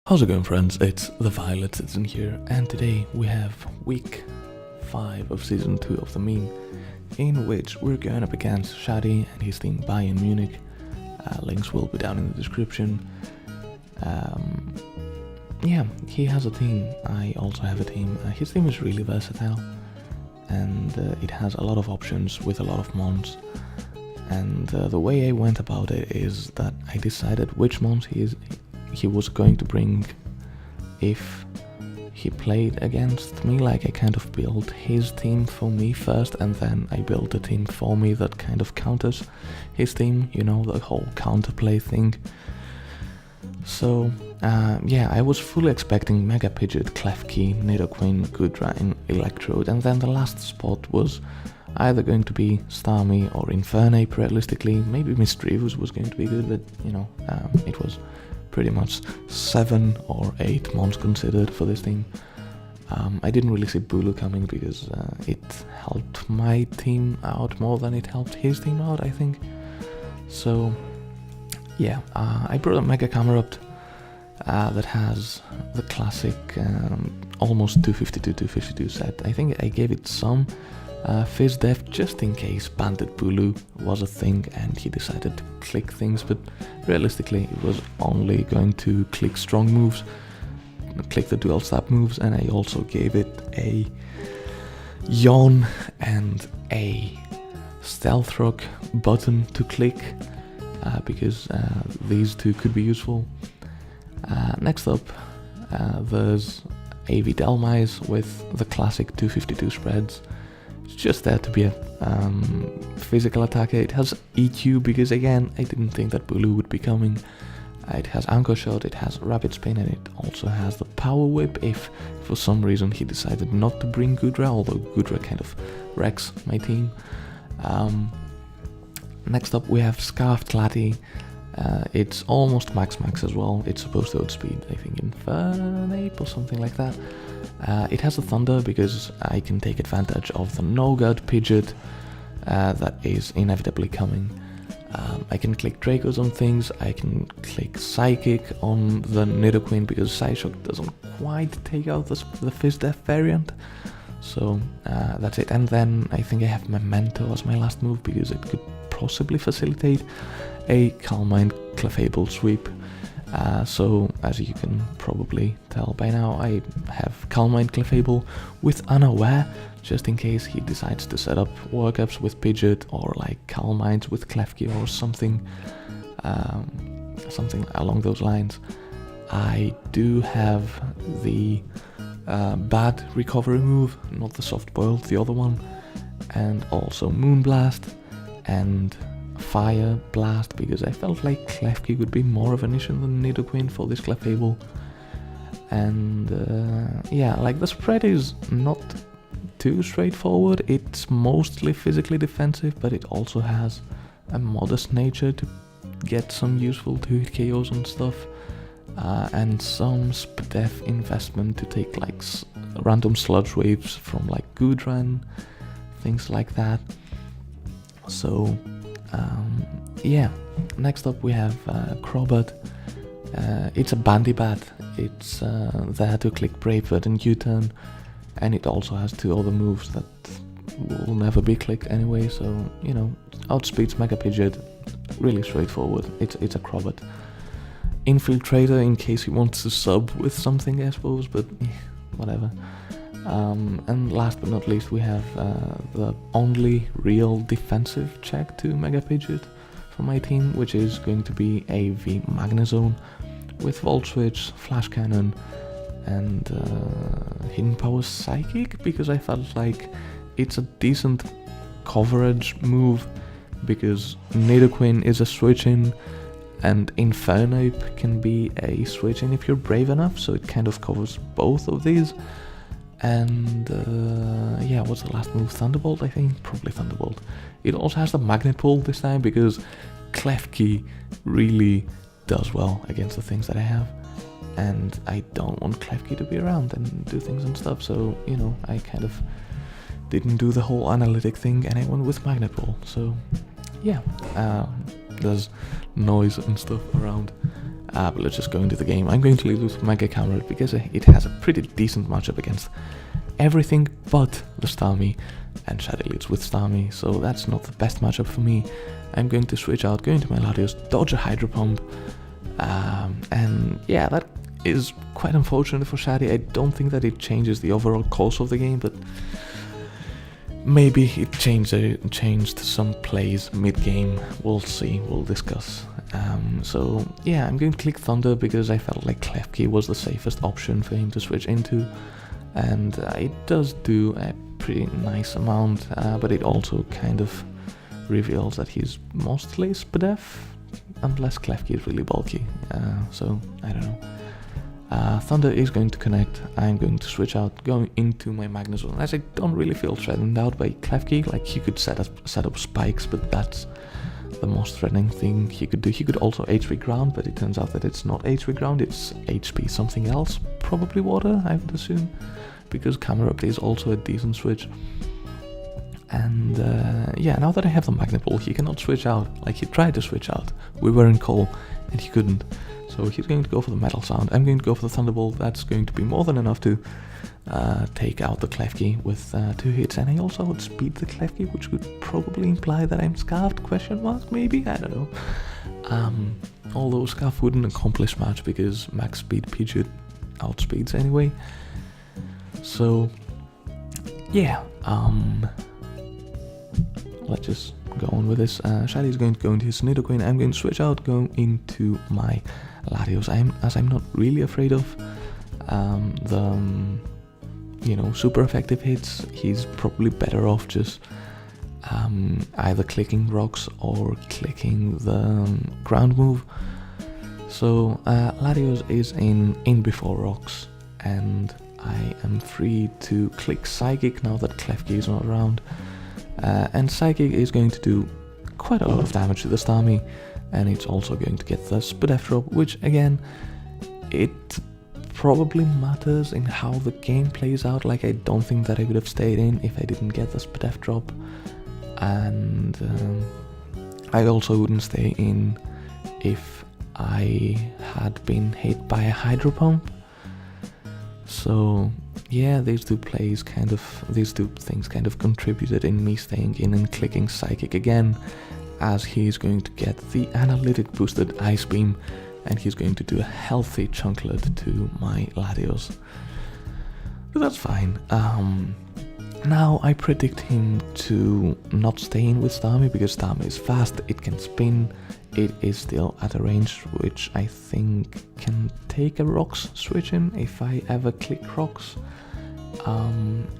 How's it going, friends? It's the Violet Citizen here, and today we have week 5 of season 2 of the meme, in which we're going up against Schady and his team Bayern Munich. Links will be down in the description. Yeah, he has a team, I also have a team. His team is really versatile, and it has a lot of options with a lot of mons. And the way I went about it is that I decided which mons he was going to bring if he played against me. Like, I kind of built his team for me first, and then I built a team for me that kind of counters his team, you know, the whole counterplay thing. So yeah, I was fully expecting Mega Pidgeot, Klefki, Nidoqueen, Goodra in Electrode, and then the last spot was either going to be Starmie or Infernape realistically. Maybe Misdreavus was going to be good, but you know, it was pretty much 7 or 8 mons considered for this team. I didn't really see Bulu coming because it helped my team out more than it helped his team out, I think. So yeah, I brought a Mega Camerupt that has the classic almost 252 set. I think I gave it some Fizz Def just in case Bandit Bulu was a thing and he decided to click things, but realistically it was only going to click strong moves, click the dual stab moves, and I also gave it a Yawn and a Stealth Rock button to click because these two could be useful. Next up, there's AV Delmise with the classic 252 spreads. It's just there to be a physical attacker. It has EQ because, again, I didn't think that Bulu would be coming. It has Anchor Shot, it has Rapid Spin, and it also has the Power Whip if for some reason he decided not to bring Goodra, although Goodra kind of wrecks my team. Next up we have Scarfed Lati. It's almost max as well. It's supposed to outspeed, I think, Infernape or something like that. It has a Thunder because I can take advantage of the No-Guard Pidgeot that is inevitably coming. I can click Dracos on things, I can click Psychic on the Nidoqueen because Psyshock doesn't quite take out the Fizz Def variant. So that's it. And then I think I have Memento as my last move because it could possibly facilitate a Calm Mind Clefable sweep. So as you can probably tell by now, I have Calm Mind Clefable with Unaware just in case he decides to set up workups with Pidgeot or like Calm Minds with Klefki or something, something along those lines. I do have the bad recovery move, not the soft boil, the other one, and also Moonblast and Fire Blast because I felt like Klefki would be more of an issue than Nidoqueen for this Clefable. And yeah, like the spread is not too straightforward. It's mostly physically defensive, but it also has a modest nature to get some useful 2-hit KOs and stuff, and some SPDEF investment to take like random sludge waves from like Goodra, things like that. So yeah, next up we have Crobat. It's a Bandibat. It's there to click Brave Bird and U-turn, and it also has 2 other moves that will never be clicked anyway, so you know, outspeeds Mega Pidgeot, really straightforward. It's a Crobat. Infiltrator in case he wants to sub with something, I suppose, but whatever. And last but not least we have the only real defensive check to Mega Pidgeot for my team, which is going to be a V Magnezone with Volt Switch, Flash Cannon, and Hidden Power Psychic because I felt like it's a decent coverage move because Nidoqueen is a switch-in and Infernape can be a switch-in if you're brave enough, so it kind of covers both of these. And yeah, what's the last move? Thunderbolt, I think? Probably Thunderbolt. It also has the Magnet Pull this time because Klefki really does well against the things that I have, and I don't want Klefki to be around and do things and stuff, so you know, I kind of didn't do the whole analytic thing and I went with Magnet Pull. So yeah, there's noise and stuff around. But let's just go into the game. I'm going to lead with Mega Camera because it has a pretty decent matchup against everything but the Starmie, and Schady leads with Starmie, so that's not the best matchup for me. I'm going to switch out, go into my Latios, dodge a Hydro Pump, and yeah, that is quite unfortunate for Schady. I don't think that it changes the overall course of the game, but maybe it changed some plays mid-game. We'll see, we'll discuss. So yeah, I'm going to click Thunder because I felt like Klefki was the safest option for him to switch into, and it does do a pretty nice amount, but it also kind of reveals that he's mostly SPDF, unless Klefki is really bulky, so I don't know. Thunder is going to connect. I'm going to switch out, going into my Magnezone, as I don't really feel threatened out by Klefki. Like, he could set up spikes, but that's the most threatening thing he could do. He could also HP ground, but it turns out that it's not HP ground, it's HP something else, probably water, I would assume, because Camera Up is also a decent switch. And yeah, now that I have the Magnet Ball, he cannot switch out. Like, he tried to switch out, we were in call, and he couldn't. So he's going to go for the Metal Sound. I'm going to go for the Thunderbolt. That's going to be more than enough to take out the Klefki with 2 hits. And I also outspeed the Klefki, which would probably imply that I'm Scarfed, question mark, maybe? I don't know. Although Scarf wouldn't accomplish much because max speed Pidgeot outspeeds anyway. So, yeah. Let's just go on with this. Schady is going to go into his Nidoqueen. I'm going to switch out, go into my Latios. As I'm not really afraid of the super effective hits, he's probably better off just either clicking rocks or clicking the ground move. So Latios is in before rocks, and I am free to click Psychic now that Klefki is not around. And Psychic is going to do quite a lot of damage to the Starmie, and it's also going to get the SPDF drop, which again, it probably matters in how the game plays out. Like, I don't think that I would have stayed in if I didn't get the SPDF drop, and I also wouldn't stay in if I had been hit by a Hydro Pump. So yeah, these two things kind of contributed in me staying in and clicking Psychic again, as he's going to get the analytic boosted Ice Beam, and he's going to do a healthy chunklet to my Latios. But that's fine. Now I predict him to not stay in with Starmie because Starmie is fast, it can spin, it is still at a range which I think can take a Rocks switch in if I ever click Rocks.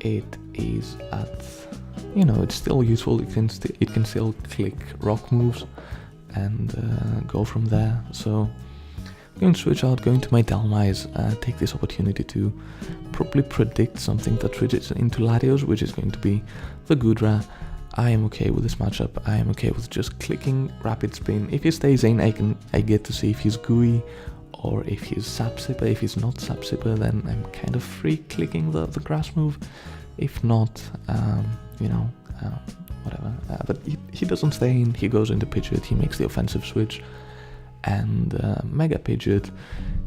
It is at, it's still useful, it can still click rock moves and go from there. So I'm going to switch out, going to my Delmise, take this opportunity to probably predict something that switches into Latios, which is going to be the Goodra. I am okay with this matchup. I am okay with just clicking Rapid Spin. If he stays in, I get to see if he's gooey or if he's Sap Sipper. If he's not Sap Sipper, then I'm kind of free clicking the grass move. If not, whatever. But he doesn't stay in, he goes into Pidgeot, he makes the offensive switch, and Mega Pidgeot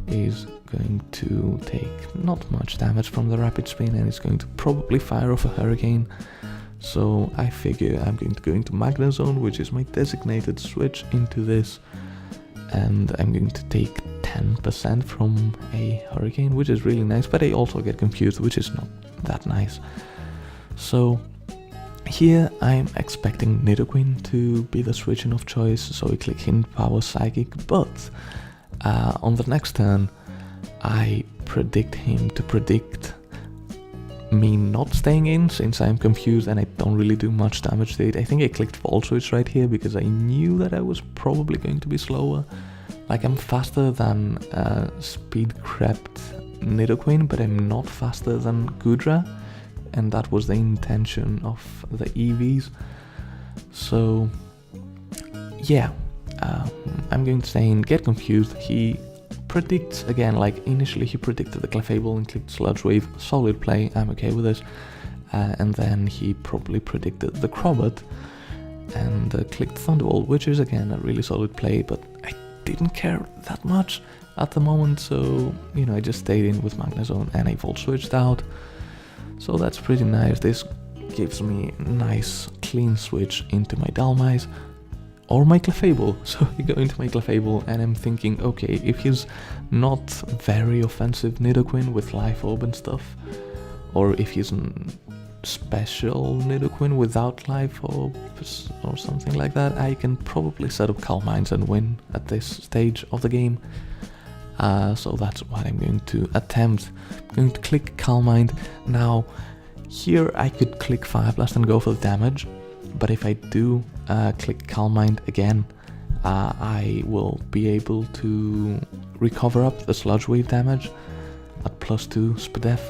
is going to take not much damage from the Rapid Spin, and it's going to probably fire off a Hurricane. So I figure I'm going to go into Magnezone, which is my designated switch into this, and I'm going to take 10% from a Hurricane, which is really nice, but I also get confused, which is not that nice. So here I'm expecting Nidoqueen to be the switch-in of choice, so I click Hidden Power Psychic, but on the next turn I predict him to predict me not staying in, since I'm confused and I don't really do much damage to it. I think I clicked Volt Switch right here because I knew that I was probably going to be slower. Like, I'm faster than Speed Crept Nidoqueen, but I'm not faster than Goodra, and that was the intention of the EVs. So yeah, I'm going to stay in, get confused. He predicts again, like initially he predicted the Clefable and clicked Sludge Wave, solid play, I'm okay with this. And then he probably predicted the Crobat and clicked Thunderbolt, which is again a really solid play, but didn't care that much at the moment, so I just stayed in with Magnezone and I volt switched out. So that's pretty nice. This gives me a nice clean switch into my Dhelmise or my Clefable. So I go into my Clefable and I'm thinking, okay, if he's not very offensive Nidoqueen with Life Orb and stuff, or if he's special Nidoqueen without Life Orbs or something like that, I can probably set up Calm Minds and win at this stage of the game. So that's what I'm going to attempt. I'm going to click Calm Mind. Now, here I could click Fire Blast and go for the damage, but if I do click Calm Mind again, I will be able to recover up the Sludge Wave damage at +2 SPDEF.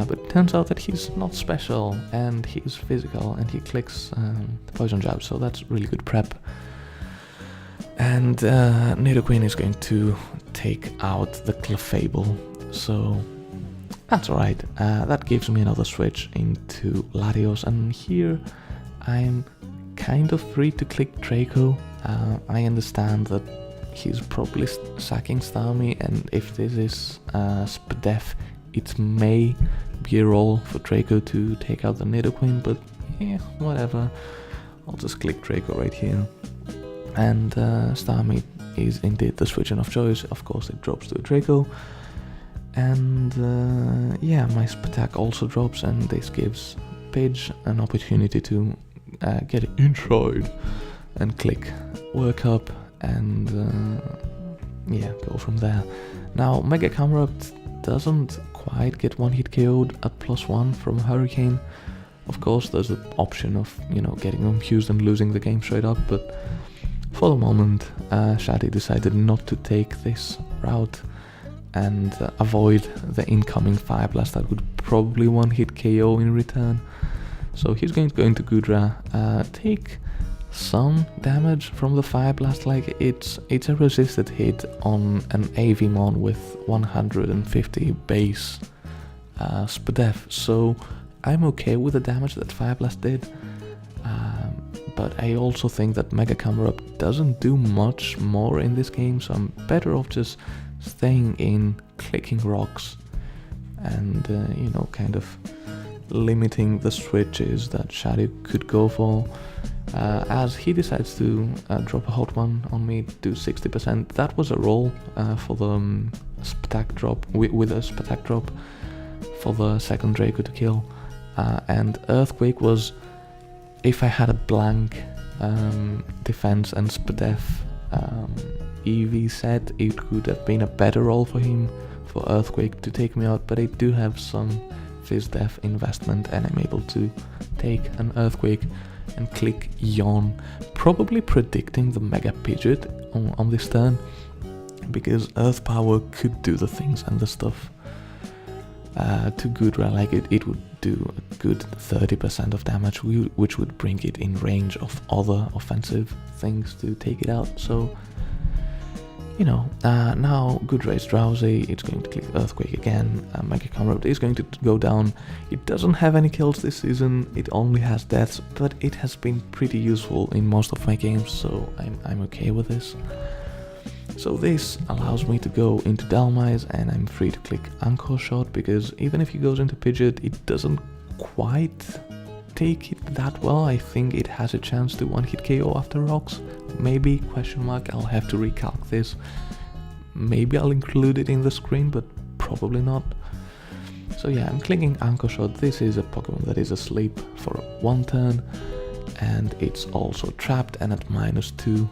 But it turns out that he's not special and he's physical and he clicks the Poison Jab, so that's really good prep. And Nidoqueen is going to take out the Clefable, so that's alright. That gives me another switch into Latios, and here I'm kind of free to click Draco. I understand that he's probably sacking Starmie, and if this is SPDEF, it may be a role for Draco to take out the Nidoqueen, but yeah, whatever. I'll just click Draco right here. And Starmie is indeed the switching of choice. Of course, it drops to a Draco. And yeah, my Spatak also drops, and this gives Pidge an opportunity to get inside and click Work Up and yeah, go from there. Now, Mega Camerupt doesn't quite get one-hit KO'd at +1 from Hurricane. Of course, there's the option of, getting confused and losing the game straight up, but for the moment, Schady decided not to take this route and avoid the incoming Fire Blast that would probably one-hit KO in return. So he's going to go into Goodra, take some damage from the Fire Blast, like it's a resisted hit on an Avimon with 150 base SPDEF, so I'm okay with the damage that Fire Blast did. But I also think that Mega Camerupt doesn't do much more in this game, so I'm better off just staying in, clicking rocks, and kind of limiting the switches that Schady could go for. As he decides to drop a hot one on me, do 60%. That was a roll for the Spatak drop, with a Spatak drop for the second Draco to kill. And Earthquake was, if I had a blank defense and SPDEF EV set, it could have been a better roll for him, for Earthquake to take me out, but I do have some PhysDef investment and I'm able to take an Earthquake and click Yawn, probably predicting the Mega Pidgeot on this turn, because Earth Power could do the things and the stuff to Goodra, like it would do a good 30% of damage, which would bring it in range of other offensive things to take it out. So, now Goodra is drowsy, it's going to click Earthquake again, Mega Camerupt is going to go down. It doesn't have any kills this season, it only has deaths, but it has been pretty useful in most of my games, so I'm okay with this. So this allows me to go into Dhelmise, and I'm free to click Anchor Shot, because even if he goes into Pidgeot, it doesn't quite take it that well. I think it has a chance to one-hit KO after rocks. Maybe, question mark, I'll have to recalc this. Maybe I'll include it in the screen, but probably not. So yeah, I'm clicking Anchor Shot. This is a Pokemon that is asleep for one turn, and it's also trapped and at -2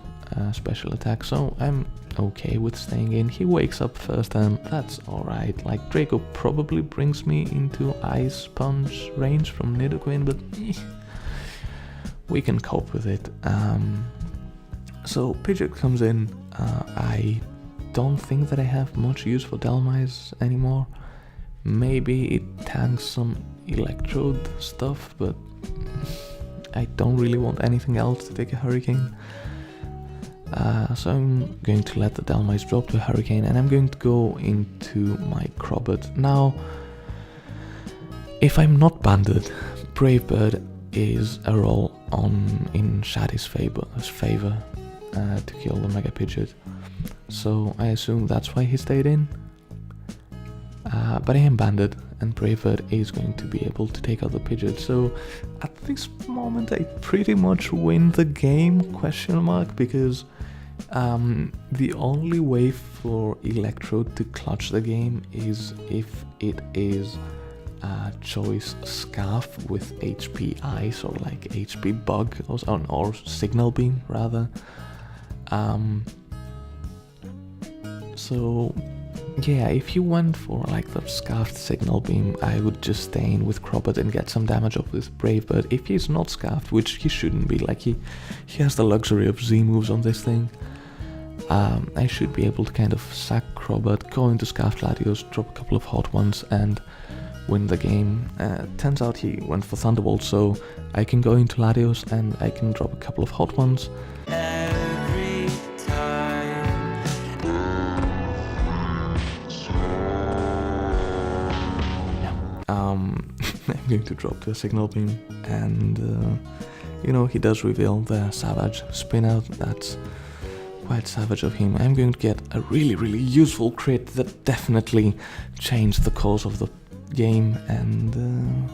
special attack, so I'm okay with staying in. He wakes up first and that's alright. Like, Draco probably brings me into Ice Punch range from Nidoqueen, but we can cope with it. So Pidgeot comes in. I don't think that I have much use for Dhelmise anymore. Maybe it tanks some Electrode stuff, but I don't really want anything else to take a Hurricane. So I'm going to let the Dhelmise drop to Hurricane, and I'm going to go into my Crobat. Now, if I'm not banded, Brave Bird is a roll in Shady's favor to kill the Mega Pidgeot. so I assume that's why he stayed in. But I am banded, and Braveheart is going to be able to take out the Pidgeot, so at this moment I pretty much win the game, question mark, because the only way for Electrode to clutch the game is if it is choice Scarf with HP Ice or like HP Bug or Signal Beam rather. So yeah, if you went for like the Scarfed Signal Beam, I would just stay in with Crobat and get some damage off with Brave Bird. If he's not Scarfed, which he shouldn't be, like he has the luxury of Z moves on this thing, I should be able to kind of sack Crobat, go into Scarfed Latios, drop a couple of hot ones and win the game. Turns out he went for Thunderbolt, so I can go into Latios and I can drop a couple of hot ones. I'm going to drop the Signal Beam, and you know, he does reveal the Savage Spin Out. That's quite savage of him. I'm going to get a really useful crit that definitely changed the course of the game, and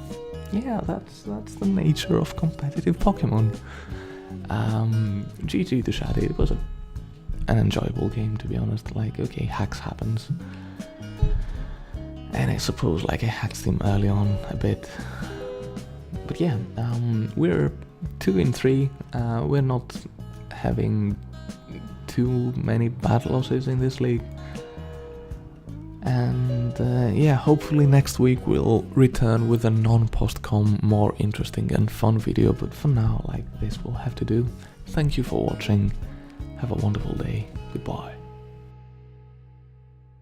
yeah, that's the nature of competitive Pokemon. GG to Schady. It was an enjoyable game, to be honest. Like, okay, hacks happens. And I suppose like I hacked him early on a bit. But yeah, we're 2-3. We're not having too many bad losses in this league. And yeah, hopefully next week we'll return with a non-postcom, more interesting and fun video. But for now, like, this will have to do. Thank you for watching. Have a wonderful day. Goodbye.